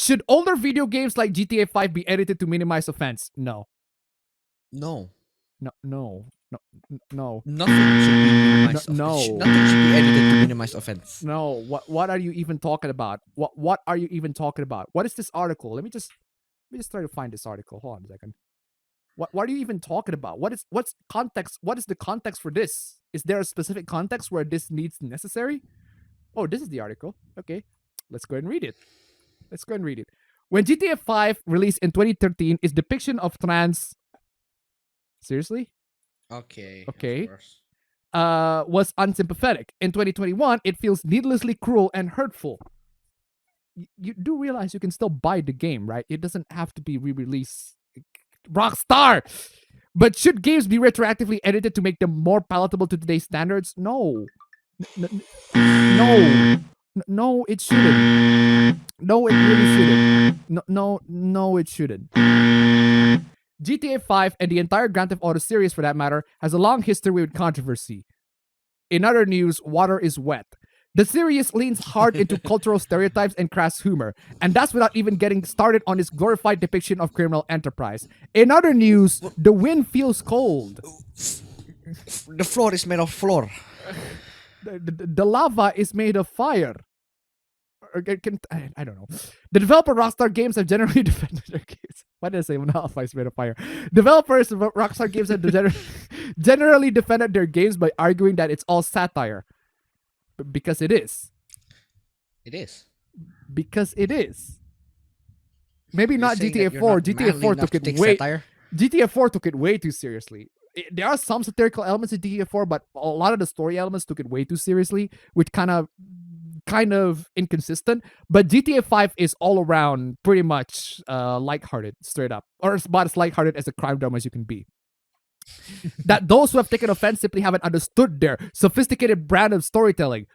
Should older video games like GTA 5 be edited to minimize offense? No. No. No. No. No. No. Nothing should be minimized. No. Nothing should be edited to minimize offense. No. What are you even talking about? What are you even talking about? What is this article? Let me just try to find this article. Hold on a second. What are you even talking about? What's context? What is the context for this? Is there a specific context where this needs necessary? Oh, this is the article. Okay. Let's go ahead and read it. When GTA 5 released in 2013, its depiction of trans seriously? Okay. Okay. Of course. Was unsympathetic. In 2021, it feels needlessly cruel and hurtful. You do realize you can still buy the game, right? It doesn't have to be re-released. Rockstar! But should games be retroactively edited to make them more palatable to today's standards? No. No, it shouldn't. No, it really shouldn't. No, it shouldn't. GTA 5 and the entire Grand Theft Auto series, for that matter, has a long history with controversy. In other news, water is wet. The series leans hard into cultural stereotypes and crass humor, and that's without even getting started on its glorified depiction of criminal enterprise. In other news, the wind feels cold. The floor is made of floor. The lava is made of fire. I don't know. The developer Rockstar Games have generally defended their games. Why did I say lava is made of fire? Developers of Rockstar Games have generally defended their games by arguing that it's all satire. Because it is. It is. Because it is. Maybe not GTA 4. GTA 4 took it way. Satire? GTA 4 took it way too seriously. There are some satirical elements in GTA 4, but a lot of the story elements took it way too seriously, which kind of inconsistent. But GTA 5 is all around pretty much lighthearted, straight up, or about as lighthearted as a crime drama as you can be. That those who have taken offense simply haven't understood their sophisticated brand of storytelling.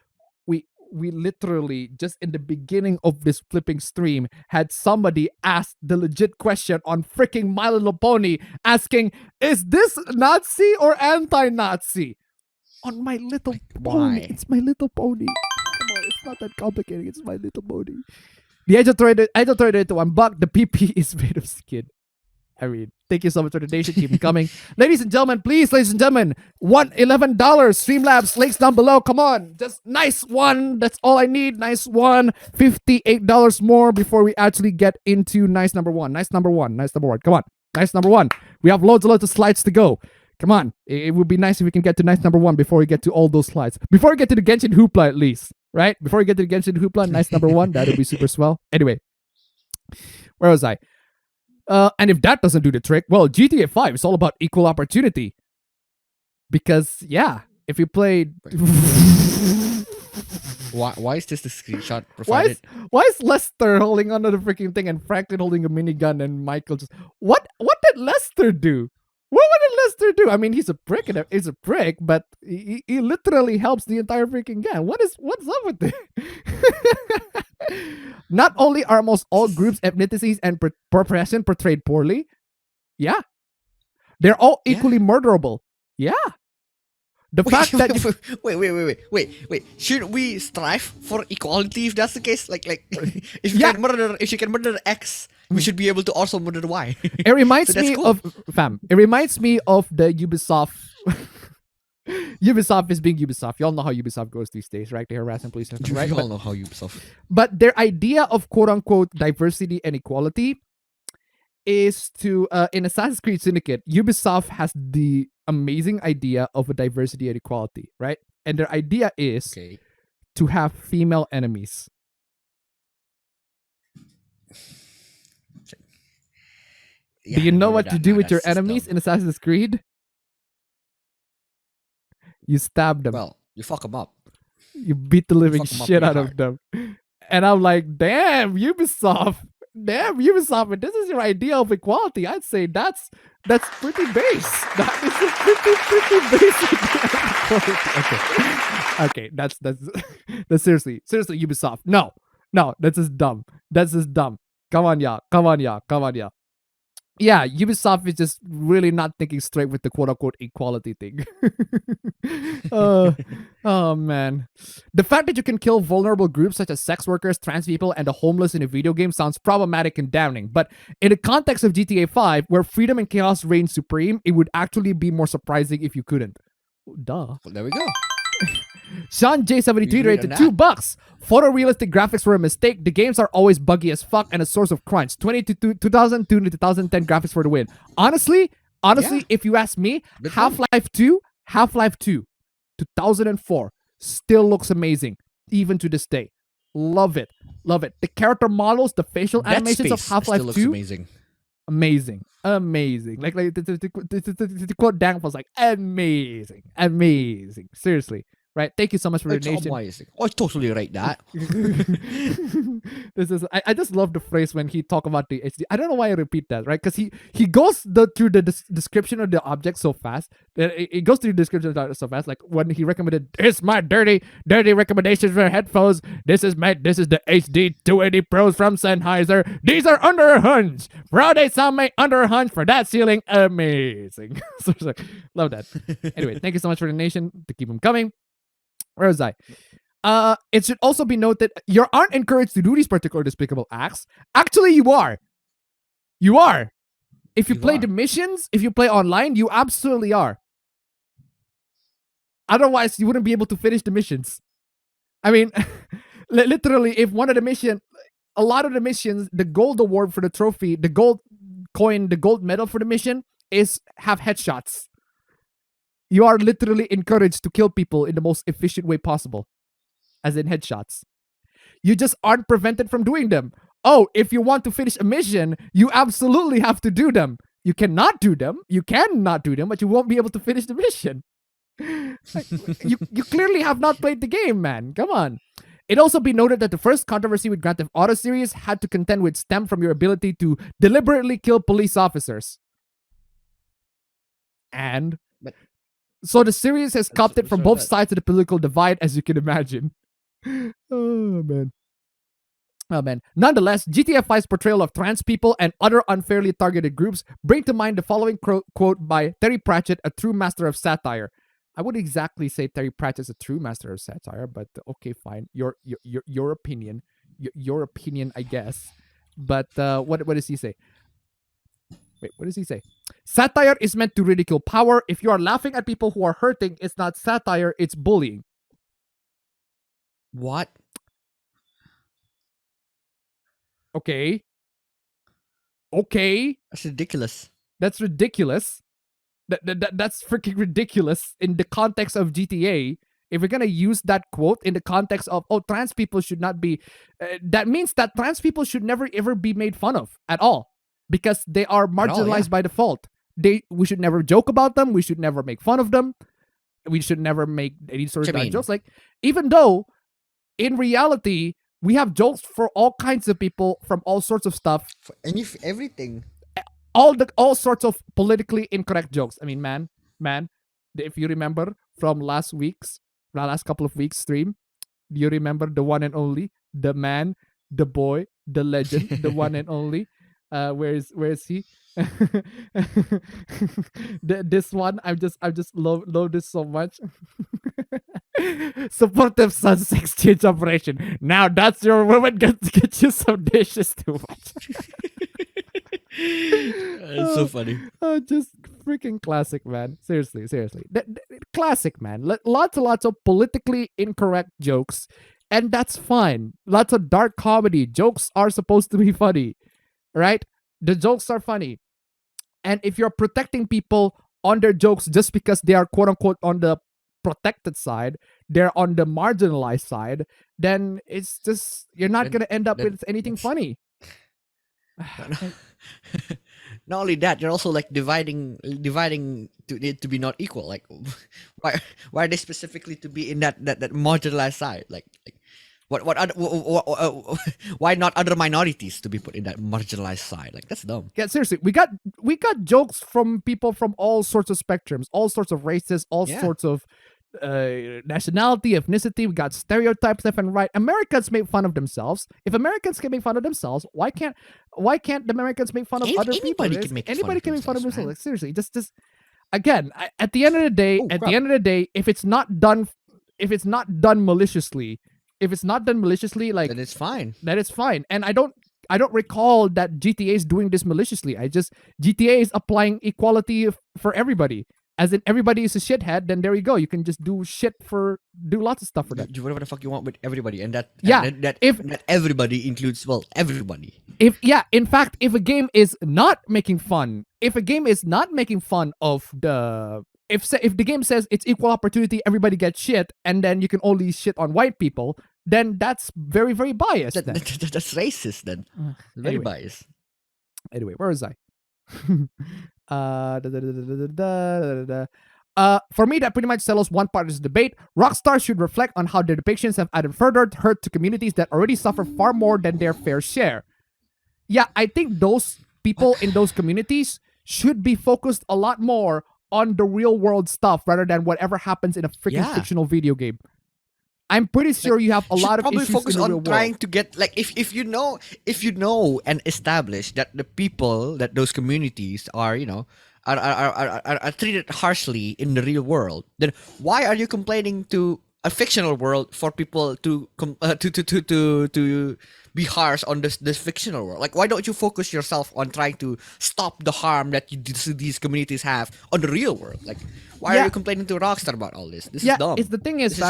We literally, just in the beginning of this flipping stream, had somebody ask the legit question on freaking My Little Pony, asking, is this Nazi or anti-Nazi? On My Little Pony. Why? It's My Little Pony. Come on, it's not that complicated. It's My Little Pony. The Edge authority to $1. The PP is made of skin. I mean, thank you so much for the donation. Keep it coming. Ladies and gentlemen, $11. Streamlabs, links down below. Come on. Just nice one. That's all I need. Nice one. $58 more before we actually get into nice number one. Come on. Nice number one. We have loads of slides to go. Come on. It would be nice if we can get to nice number one before we get to all those slides. Before we get to the Genshin Hoopla, at least. Right? Before we get to the Genshin Hoopla, nice number one. That would be super swell. Anyway. Where was I? And if that doesn't do the trick, well, GTA 5 is all about equal opportunity. Because, yeah, if you played... Why is this the screenshot provided? Why is Lester holding onto the freaking thing and Franklin holding a minigun and Michael just... What did Lester do? What did Lester do? I mean, he's a prick, but he literally helps the entire freaking gang. What's up with this? Not only are almost all groups, ethnicities, and profession portrayed poorly, yeah, they're all equally murderable. Yeah. The fact that wait. Should we strive for equality if that's the case? Like if you can murder X, we should be able to also murder Y. It reminds So me that's cool. of It reminds me of the Ubisoft. Ubisoft is being Ubisoft. You all know how Ubisoft goes these days, right? They harass police, right? We all know how Ubisoft. But their idea of quote unquote diversity and equality is to in Assassin's Creed Syndicate, Ubisoft has the amazing idea of a diversity and equality, right? And their idea is to have female enemies. Yeah, do you know what that. you do Nah, with your that's just enemies dumb. in Assassin's Creed? You stab them. Well, you fuck them up. You beat the living fuck 'em up shit pretty out of them. And I'm like, damn, Ubisoft, if this is your idea of equality, I'd say that's pretty base. That is a pretty basic. Okay, that's seriously Ubisoft. No, that's just dumb. Come on, y'all. Yeah, Ubisoft is just really not thinking straight with the quote unquote equality thing. uh, oh man. The fact that you can kill vulnerable groups such as sex workers, trans people, and the homeless in a video game sounds problematic and damning. But in the context of GTA 5, where freedom and chaos reign supreme, it would actually be more surprising if you couldn't. Duh. Well, there we go. Sean J73 We rated agreed on $2. Photorealistic graphics were a mistake. The games are always buggy as fuck and a source of crunch. 2002 to 2010 graphics for the win. Honestly, Yeah. if you ask me, Good Half-Life 2, 2004 still looks amazing, even to this day. Love it. Love it. The character models, the facial Dead animations of Space Half-Life still looks 2, amazing. amazing. Like the quote Dank was like amazing. Seriously. Right. Thank you so much for your It's donation. amazing. I totally rate that. This is I just love the phrase when he talk about the HD. I don't know why I repeat that, right? Because he goes through the description of the object so fast. It goes through the description of the object so fast. Like when he recommended, "Here's my dirty recommendations for headphones. This is the HD 280 Pros from Sennheiser. These are under a hunch. Friday sound made under a hunch for that ceiling. Amazing." So it's like, love that. Anyway, thank you so much for the donation to keep them coming. Where was I? It should also be noted you aren't encouraged to do these particular despicable acts. Actually, you are. You are. If you play the missions, if you play online, you absolutely are. Otherwise, you wouldn't be able to finish the missions. I mean, literally, if one of the missions, a lot of the missions, the gold award for the trophy, the gold coin, the gold medal for the mission is have headshots. You are literally encouraged to kill people in the most efficient way possible, as in headshots. You just aren't prevented from doing them. Oh, if you want to finish a mission, you absolutely have to do them. You cannot do them. You cannot do them, but you won't be able to finish the mission. You clearly have not played the game, man. Come on. It also be noted that the first controversy with Grand Theft Auto series had to contend with stem from your ability to deliberately kill police officers. And so the series has copped it from both sides of the political divide, as you can imagine. Oh man. Nonetheless, GTA 5's portrayal of trans people and other unfairly targeted groups bring to mind the following quote by Terry Pratchett, a true master of satire. I wouldn't exactly say Terry Pratchett is a true master of satire, but okay, fine. Your opinion, your opinion, I guess. But what does he say? Wait, what does he say? Satire is meant to ridicule power. If you are laughing at people who are hurting, it's not satire, it's bullying. What? Okay. That's ridiculous. That's ridiculous. That's freaking ridiculous in the context of GTA. If we're gonna use that quote in the context of, oh, trans people should not be, that means that trans people should never ever be made fun of at all, because they are marginalized by default. We should never joke about them. We should never make fun of them. We should never make any sort of jokes. Like, even though in reality we have jokes for all kinds of people from all sorts of stuff. For everything. All sorts of politically incorrect jokes. I mean, man, if you remember from last couple of weeks stream, do you remember the one and only, the man, the boy, the legend, the one and only? Where is he? This one, I just love this so much. Supportive Sons exchange operation. Now that's your woman get you some dishes to watch. It's so funny. Just freaking classic, man. Seriously. Classic, man. Lots of politically incorrect jokes, and that's fine. Lots of dark comedy. Jokes are supposed to be funny, right? The jokes are funny. And if you're protecting people on their jokes just because they are quote unquote on the protected side, they're on the marginalized side, then it's just, you're not going to end up with anything funny. Not only that, you're also like dividing to it to be not equal. Like, why are they specifically to be in that marginalized side? Like why not other minorities to be put in that marginalized side? Like, that's dumb. Yeah, seriously, we got jokes from people from all sorts of spectrums, all sorts of races, all sorts of nationality, ethnicity. We got stereotypes left and right. Americans make fun of themselves. If Americans can make fun of themselves, why can't the Americans make fun of other people? Anybody can make Anybody can make fun of themselves, themselves. man. Like, seriously, just again, at the end of the day, if it's not done maliciously, like Then it's fine. that is fine. And I don't recall that GTA is doing this maliciously. GTA is applying equality for everybody. As in everybody is a shithead, then there you go. You can just do lots of stuff for them. Do whatever the fuck you want with everybody, and that Yeah, if everybody includes everybody. In fact, if a game is not making fun of the if the game says it's equal opportunity, everybody gets shit, and then you can only shit on white people, then that's very, very biased. That's racist then. Very anyway. biased. Anyway, where was I? For me, that pretty much settles one part of this debate. Rockstar should reflect on how their depictions have added further hurt to communities that already suffer far more than their fair share. Yeah, I think those people in those communities should be focused a lot more on the real world stuff rather than whatever happens in a freaking fictional video game. I'm pretty sure you have a lot of issues focus in the on real trying world. to get like if you know and establish that the people that those communities are are treated harshly in the real world, then why are you complaining to a fictional world for people to be harsh on this fictional world? Like, why don't you focus yourself on trying to stop the harm that these communities have on the real world? Like, why are you complaining to Rockstar about all this? This is dumb. The thing is,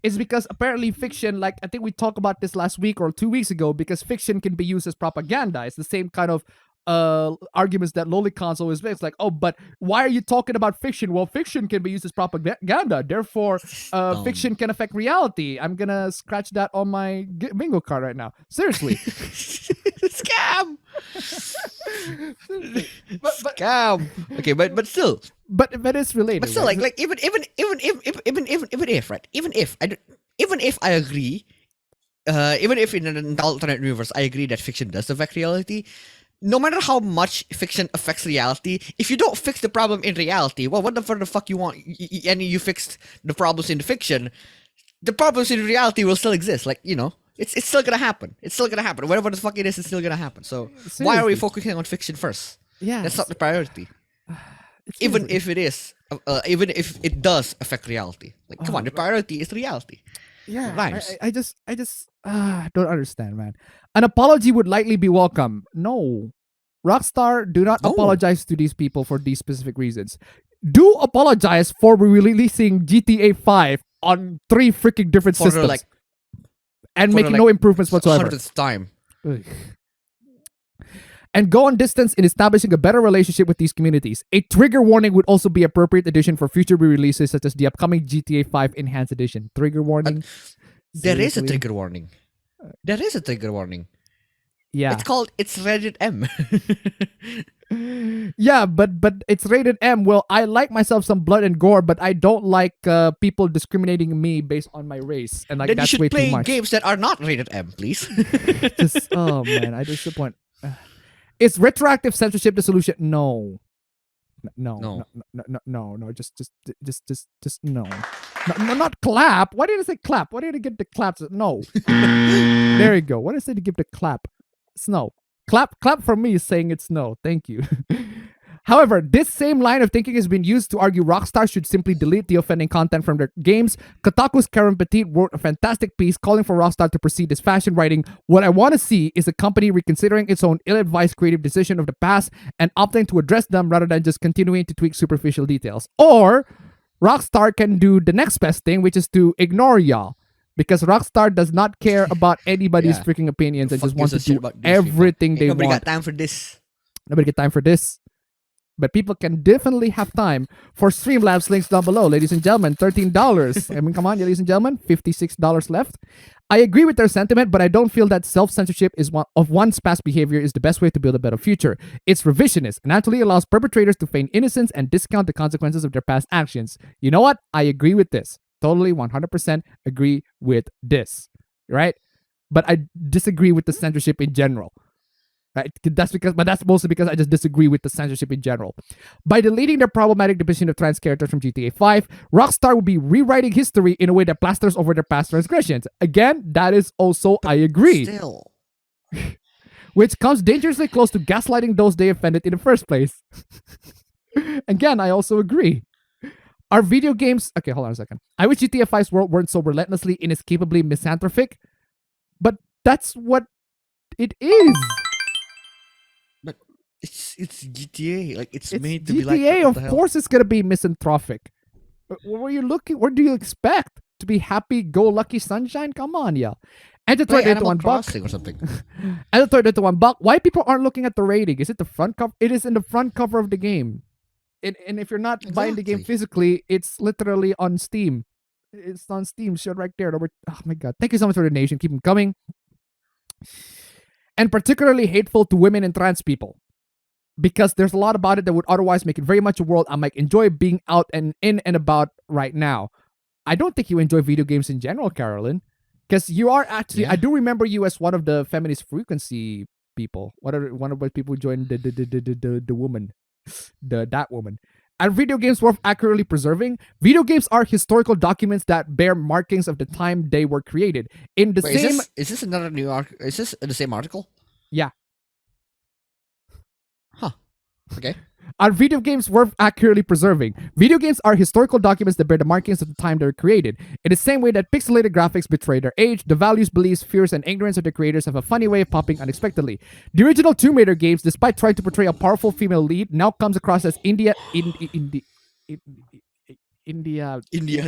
is because apparently fiction, like I think we talked about this last week or 2 weeks ago, because fiction can be used as propaganda. It's the same kind of arguments that Lolicons always makes, like, oh, but why are you talking about fiction? Well, fiction can be used as propaganda, therefore fiction can affect reality. I'm gonna scratch that on my bingo card right now. Seriously. Scam. Scam. Okay, but still, but it's related. But still, right? like even if I agree, even if in an alternate universe I agree that fiction does affect reality. No matter how much fiction affects reality, if you don't fix the problem in reality, well, what the fuck you want? And you fixed the problems in the fiction, the problems in reality will still exist. Like, it's still gonna happen. It's still gonna happen. Whatever the fuck it is, it's still gonna happen. So Seriously. Why are we focusing on fiction first? Yeah, that's not the priority. Even if it is, even if it does affect reality, like, come on, the priority is reality. Yeah, rhymes. I just don't understand, man. An apology would likely be welcome. No, Rockstar, do not apologize to these people for these specific reasons. Do apologize for releasing GTA 5 on 3 freaking different systems, and making no improvements whatsoever. 100th time. Ugh. And go on distance in establishing a better relationship with these communities. A trigger warning would also be appropriate addition for future re-releases, such as the upcoming GTA 5 Enhanced Edition. Trigger warning. There is a trigger warning. There is a trigger warning. Yeah. It's rated M. Yeah, but it's rated M. Well, I like myself some blood and gore, but I don't like people discriminating me based on my race. And like, then that's you way should play too much. games that are not rated M, please. Oh man, I disappoint. Is retroactive censorship the solution? No. No. Just no. No, not clap. Why did I say clap? Why did I get the claps? No. There you go. What did I say to give the clap? It's no. Clap from me is saying it's no. Thank you. However, this same line of thinking has been used to argue Rockstar should simply delete the offending content from their games. Kotaku's Karen Petit wrote a fantastic piece calling for Rockstar to proceed this fashion, writing, "What I want to see is a company reconsidering its own ill-advised creative decision of the past and opting to address them rather than just continuing to tweak superficial details." Or Rockstar can do the next best thing, which is to ignore y'all. Because Rockstar does not care about anybody's freaking opinions and just wants to do everything they want. Nobody got time for this. Nobody got time for this. But people can definitely have time for Streamlabs, links down below. Ladies and gentlemen, $13. I mean, come on, ladies and gentlemen, $56 left. I agree with their sentiment, but I don't feel that self-censorship of one's past behavior is the best way to build a better future. It's revisionist and actually allows perpetrators to feign innocence and discount the consequences of their past actions. You know what? I agree with this. Totally 100% agree with this. Right? But I disagree with the censorship in general. Right? That's mostly because I just disagree with the censorship in general. By deleting the problematic depiction of trans characters from GTA 5, Rockstar would be rewriting history in a way that plasters over their past transgressions. Again, that is also, I agree. Still. Which comes dangerously close to gaslighting those they offended in the first place. Again, I also agree. Are video games... Okay, hold on a second. I wish GTA 5's world weren't so relentlessly, inescapably misanthropic, but that's what it is. But it's GTA. Like, it's made to GTA, be like that. What the of hell? course it's going to be misanthropic. What were you looking... What do you expect? To be happy-go-lucky sunshine? Come on, yeah. And to throw Play it into Animal $1 Crossing or something. and to throw it into $1. Why people aren't looking at the rating? Is it the front cover? It is in the front cover of the game. And if you're not buying the game Exactly. physically, it's literally on Steam. It's on Steam, showed right there. Oh my god! Thank you so much for the donation. Keep them coming. And particularly hateful to women and trans people, because there's a lot about it that would otherwise make it very much a world I might enjoy being out and in and about right now. I don't think you enjoy video games in general, Carolyn, because you are actually. Yeah. I do remember you as one of the feminist frequency people. One of the people who joined the woman. That woman. And video games worth accurately preserving. Video games are historical documents that bear markings of the time they were created. In the Wait, same... is this another new article? Is this the same article? Yeah. Huh. Okay. Are video games worth accurately preserving? Video games are historical documents that bear the markings of the time they were created. In the same way that pixelated graphics betray their age, the values, beliefs, fears, and ignorance of the creators have a funny way of popping unexpectedly. The original Tomb Raider games, despite trying to portray a powerful female lead, now comes across as Indiana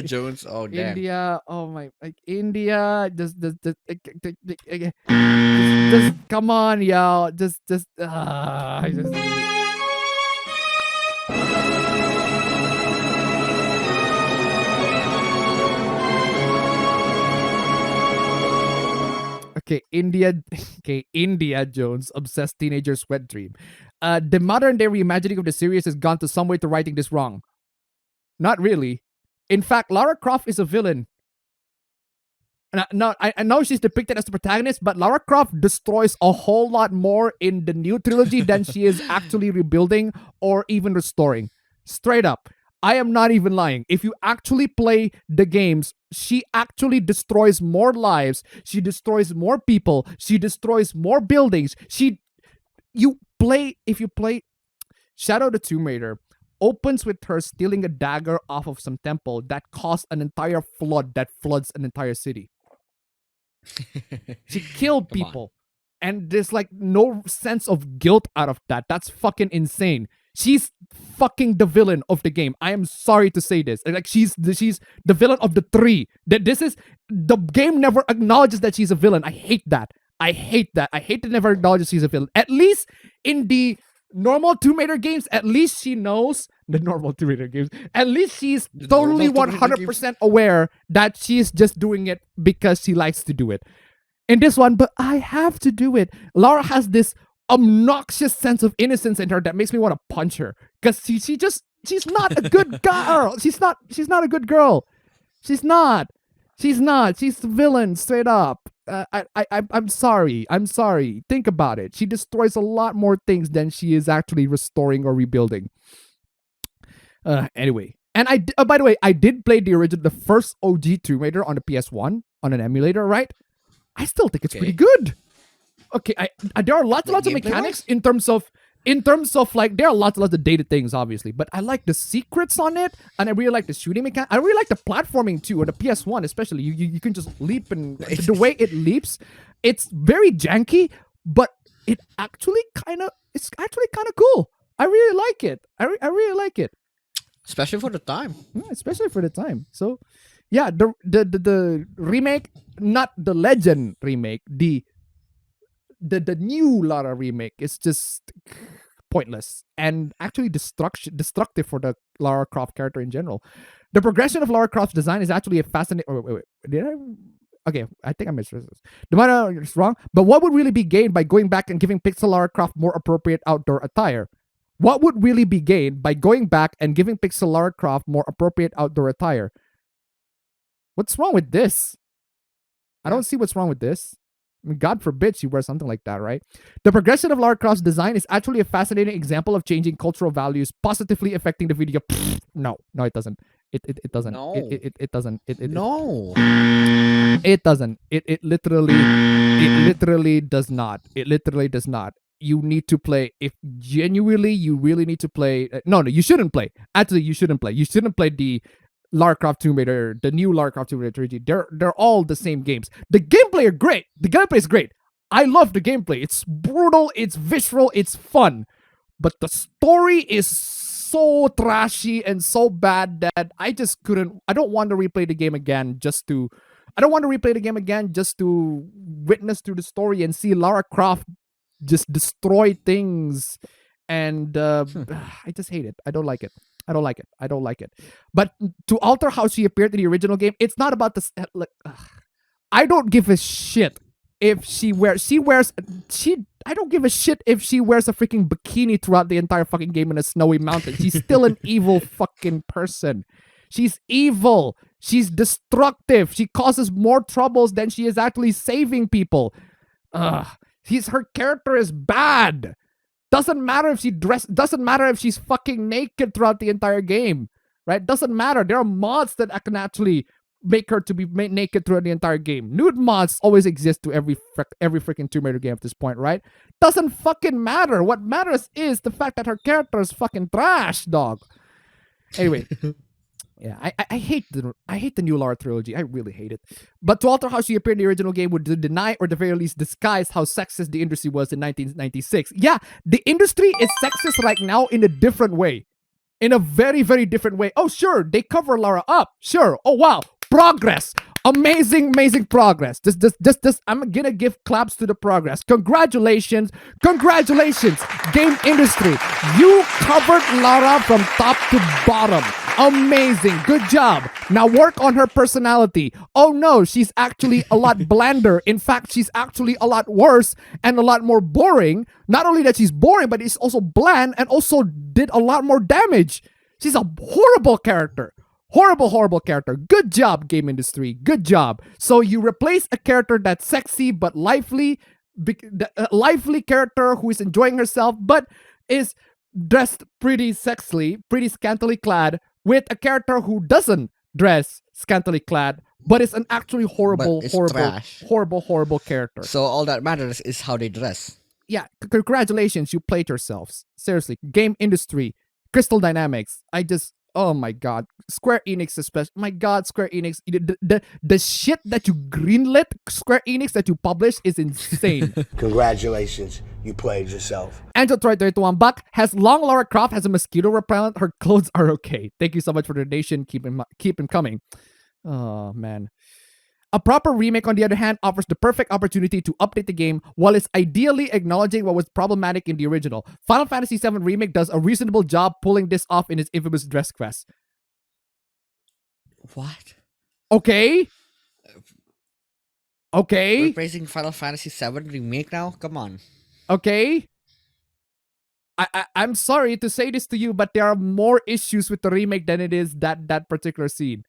Jones. Oh damn. India, oh my, like India, just come on, y'all, just. Okay, India Jones, obsessed teenager's wet dream. The modern day reimagining of the series has gone to some way to righting this wrong. Not really. In fact, Lara Croft is a villain. And I know she's depicted as the protagonist, but Lara Croft destroys a whole lot more in the new trilogy than she is actually rebuilding or even restoring. Straight up. I am not even lying. If you actually play the games, she actually destroys more lives. She destroys more people. She destroys more buildings. If you play Shadow the Tomb Raider, opens with her stealing a dagger off of some temple that caused an entire flood that floods an entire city. She killed people. And there's like no sense of guilt out of that. That's fucking insane. She's fucking the villain of the game. I am sorry to say this. Like she's the villain of the three. That this is the game never acknowledges that she's a villain. I hate that. I hate that it never acknowledges she's a villain. At least in the normal Tomb Raider games, at least she knows the normal Tomb Raider games. At least she's totally 100% aware that she's just doing it because she likes to do it. In this one, but I have to do it. Lara has this obnoxious sense of innocence in her that makes me want to punch her because she's not a good girl. She's not a good girl. She's not. She's the villain straight up. I'm sorry. Think about it. She destroys a lot more things than she is actually restoring or rebuilding. Anyway, and by the way, I did play the first OG Tomb Raider on the PS1 on an emulator, right? I still think it's pretty good. Okay, there are lots of mechanics in terms of like there are lots of dated things, obviously, but I like the secrets on it, and I really like the shooting mechanic. I really like the platforming too on the PS1, especially. You can just leap, and the way it leaps, it's very janky, but it's actually kind of cool. I really like it. I really like it, especially for the time. So, yeah, the remake, not the Legend remake, the new Lara remake is just pointless and actually destructive for the Lara Croft character in general. The progression of Lara Croft's design is actually a fascinating... wait. Did I... Okay, I think I missed this. The matter is wrong, but what would really be gained by going back and giving Pixel Lara Croft more appropriate outdoor attire? What would really be gained by going back and giving Pixel Lara Croft more appropriate outdoor attire? What's wrong with this? I don't see what's wrong with this. I mean, God forbid she wears something like that, right? The progression of Lara Croft's design is actually a fascinating example of changing cultural values, positively affecting the video. No, it doesn't. It doesn't. No. It doesn't. No. It doesn't. It literally does not. It literally does not. You need to play, if genuinely you really need to play. No, you shouldn't play. Actually, you shouldn't play. You shouldn't play the Lara Croft Tomb Raider, the new Lara Croft Tomb Raider trilogy. They're all the same games. The gameplay are great. The gameplay is great. I love the gameplay. It's brutal. It's visceral. It's fun. But the story is so trashy and so bad that I just couldn't. I don't want to replay the game again just to. I don't want to replay the game again just to witness through the story and see Lara Croft just destroy things. And I just hate it. I don't like it. I don't like it. I don't like it. But to alter how she appeared in the original game, it's not about the. I don't give a shit if she wears. I don't give a shit if she wears a freaking bikini throughout the entire fucking game in a snowy mountain. She's still an evil fucking person. She's evil. She's destructive. She causes more troubles than she is actually saving people. Her character is bad. Doesn't matter if doesn't matter if she's fucking naked throughout the entire game, right? Doesn't matter. There are mods that can actually make her to be naked throughout the entire game. Nude mods always exist to every freaking Tomb Raider game at this point, right? Doesn't fucking matter. What matters is the fact that her character is fucking trash, dog. Anyway. Yeah, I hate the new Lara trilogy. I really hate it. But to alter how she appeared in the original game would deny or at the very least disguise how sexist the industry was in 1996. Yeah, the industry is sexist right now in a different way. In a very, very different way. Oh, sure, they cover Lara up. Sure. Oh, wow. Progress. Amazing progress. I'm gonna give claps to the progress. Congratulations, game industry. You covered Lara from top to bottom. Amazing, good job. Now work on her personality. Oh no, she's actually a lot blander. In fact, she's actually a lot worse and a lot more boring. Not only that she's boring, but she's also bland and also did a lot more damage. She's a horrible character. Horrible character. Good job, game industry. Good job. So you replace a character that's sexy but lively, a lively character who is enjoying herself but is dressed pretty sexily, pretty scantily clad, with a character who doesn't dress scantily clad but is an actually horrible character. So all that matters is how they dress. Yeah, congratulations, you played yourselves. Seriously, game industry, Crystal Dynamics. Oh my god, Square Enix especially. My god, Square Enix, the shit that you greenlit, Square Enix, that you published is insane. Congratulations, you played yourself. Angel Troy 31 Buck has long Lara Croft has a mosquito repellent. Her clothes are okay. Thank you so much for the donation. Keep him coming. Oh man. A proper remake, on the other hand, offers the perfect opportunity to update the game while it's ideally acknowledging what was problematic in the original. Final Fantasy VII Remake does a reasonable job pulling this off in its infamous dress quest. What? Okay. We're praising Final Fantasy VII Remake now? Come on. Okay. I'm sorry to say this to you, but there are more issues with the remake than it is that particular scene.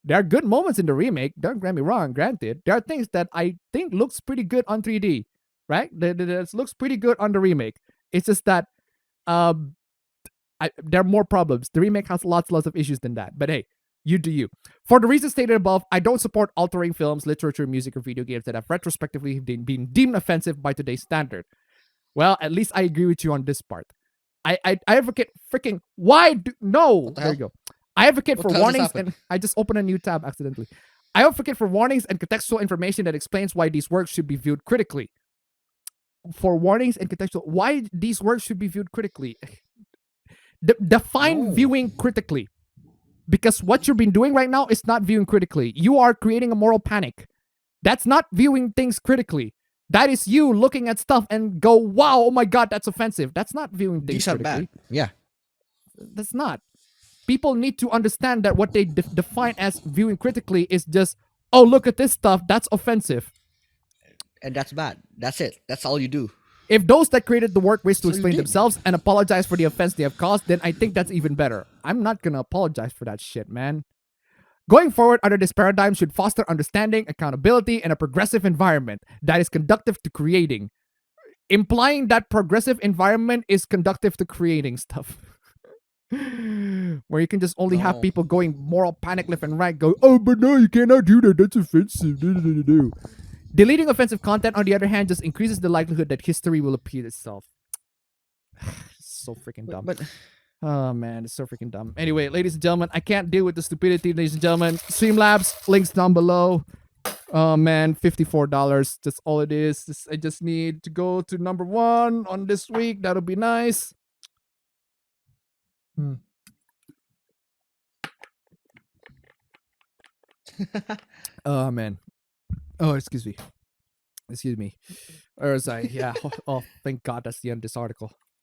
There are good moments in the remake, don't get me wrong, granted. There are things that I think looks pretty good on 3D, right? It looks pretty good on the remake. It's just that there are more problems. The remake has lots of issues than that. But hey, you do you. For the reasons stated above, I don't support altering films, literature, music, or video games that have retrospectively been deemed offensive by today's standard. Well, at least I agree with you on this part. I advocate freaking... No! There you go. I advocate for warnings, and I just opened a new tab accidentally. I advocate for warnings and contextual information that explains why these works should be viewed critically. For warnings and contextual, why these works should be viewed critically. Define viewing critically. Because what you've been doing right now is not viewing critically. You are creating a moral panic. That's not viewing things critically. That is you looking at stuff and go, wow, oh my god, that's offensive. That's not viewing things critically. Bad. Yeah. That's not. People need to understand that what they define as viewing critically is just, oh, look at this stuff, that's offensive. And that's bad. That's it. That's all you do. If those that created the work wish to explain themselves and apologize for the offense they have caused, then I think that's even better. I'm not gonna apologize for that shit, man. Going forward, under this paradigm should foster understanding, accountability, and a progressive environment that is conducive to creating. Implying that progressive environment is conducive to creating stuff. Where you can just only have No. people going moral panic left and right, go, oh, but no, you cannot do that. That's offensive. Deleting offensive content, on the other hand, just increases the likelihood that history will repeat itself. So freaking dumb. But Oh man, it's so freaking dumb. Anyway, ladies and gentlemen, I can't deal with the stupidity, ladies and gentlemen. Streamlabs, links down below. Oh man, $54. That's all it is. I just need to go to number 1 on this week. That'll be nice. Oh man. Oh, excuse me. Excuse me. Where was I? Yeah. Oh, thank God that's the end of this article.